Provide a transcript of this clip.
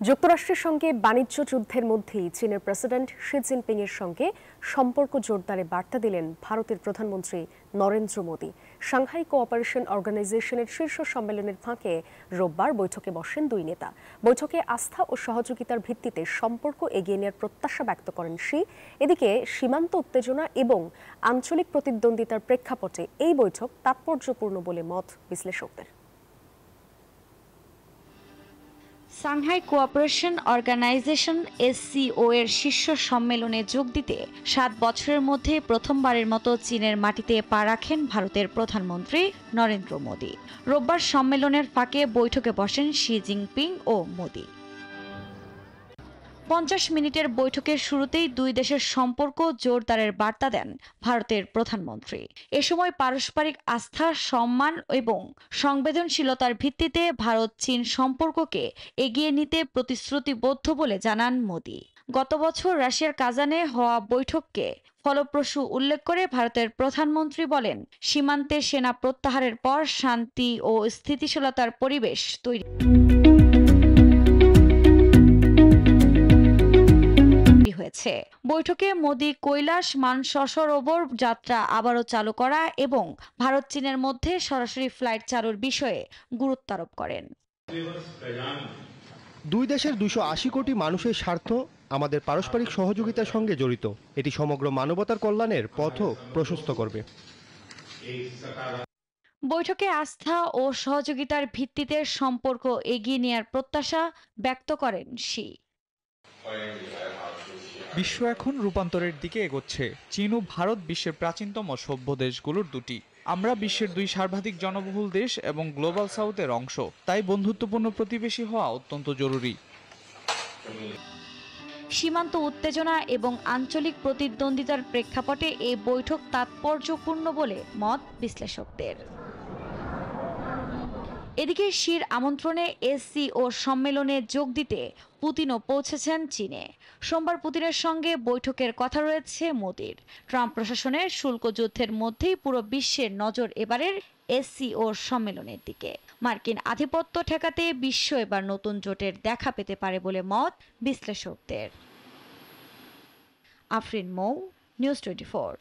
যুক্তরাষ্ট্রের সঙ্গে বাণিজ্য যুদ্ধের মধ্যেই চীনের প্রেসিডেন্ট শি জিনপিং এর সঙ্গে সম্পর্ক জোরদারে বার্তা দিলেন ভারতের প্রধানমন্ত্রী নরেন্দ্র মোদি। সাংহাই কোঅপারেশন অর্গানাইজেশনের শীর্ষ সম্মেলনের ফাঁকে রোববার বৈঠকে বসেন দুই নেতা। বৈঠকে আস্থা ও সহযোগিতার ভিত্তিতে সম্পর্ক এগিয়ে নেওয়ার প্রত্যাশা ব্যক্ত করেন শি। এদিকে সীমান্ত উত্তেজনা এবং আঞ্চলিক প্রতিদ্বন্দ্বিতার প্রেক্ষাপটে এই বৈঠক তাৎপর্যপূর্ণ বলে মত বিশ্লেষকদের। সাংহাই কোঅপারেশন অর্গানাইজেশন SCO এর শীর্ষ সম্মেলনে যোগ দিতে 7 বছরের মধ্যে প্রথমবারের মতো চীনের মাটিতে পা রাখেন ভারতের প্রধানমন্ত্রী নরেন্দ্র মোদি। রোববার সম্মেলনের ফাঁকে বৈঠকে বসেন শি জিনপিং ও মোদি। 50 মিনিটের বৈঠকের শুরুতেই দুই দেশের সম্পর্ক জোরদারের বার্তা দেন ভারতের প্রধানমন্ত্রী। এ সময় পারস্পরিক আস্থা, সম্মান এবং সংবেদনশীলতার ভিত্তিতে ভারত চীন সম্পর্ককে এগিয়ে নিতে প্রতিশ্রুতিবদ্ধ বলে জানান মোদি। গত বছর রাশিয়ার কাজানে হওয়া বৈঠককে ফলপ্রসূ উল্লেখ করে ভারতের প্রধানমন্ত্রী বলেন, সীমান্তে সেনা প্রত্যাহারের পর শান্তি ও স্থিতিশীলতার পরিবেশ তৈরি হয়েছে। বৈঠকে মোদি কৈলাস মানসরোবর যাত্রা আবারও চালু করা এবং ভারত চীনের মধ্যে সরাসরি ফ্লাইট চালুর বিষয়ে গুরুত্ব আরোপ করেন। দুই দেশের 280 কোটি মানুষের স্বার্থ আমাদের পারস্পরিক সহযোগিতার সঙ্গে জড়িত। এটি সমগ্র মানবতার কল্যাণের পথও প্রশস্ত করবে। বৈঠকে আস্থা ও সহযোগিতার ভিত্তিতে সম্পর্ক এগিয়ে নেওয়ার প্রত্যাশা ব্যক্ত করেন শি। বিশ্ব এখন রূপান্তরের দিকে এগোচ্ছে। চীন ও ভারত বিশ্বের প্রাচীনতম সভ্য দেশগুলোর দুটি। আমরা বিশ্বের দুই সর্বাধিক জনবহুল দেশ এবং গ্লোবাল সাউথের অংশ। তাই বন্ধুত্বপূর্ণ প্রতিবেশী হওয়া অত্যন্ত জরুরি। সীমান্ত উত্তেজনা এবং আঞ্চলিক প্রতিদ্বন্দ্বিতার প্রেক্ষাপটে এই বৈঠক তাৎপর্যপূর্ণ বলে মত বিশ্লেষকদের। এদিকে শির আমন্ত্রণে SCO সম্মেলনে যোগ দিতে পুতিনও পৌঁছেছেন চীনে। সোমবার পুতিনের সঙ্গে বৈঠকের কথা রয়েছে মোদির। ট্রাম্প প্রশাসনের শুল্ক যুদ্ধের মধ্যেই পুরো বিশ্বের নজর এবারের SCO সম্মেলনের দিকে। মার্কিন আধিপত্য ঠেকাতে বিশ্ব এবার নতুন জোটের দেখা পেতে পারে বলে মত বিশ্লেষকদের। আফরিন মৌ, নিউজ 24।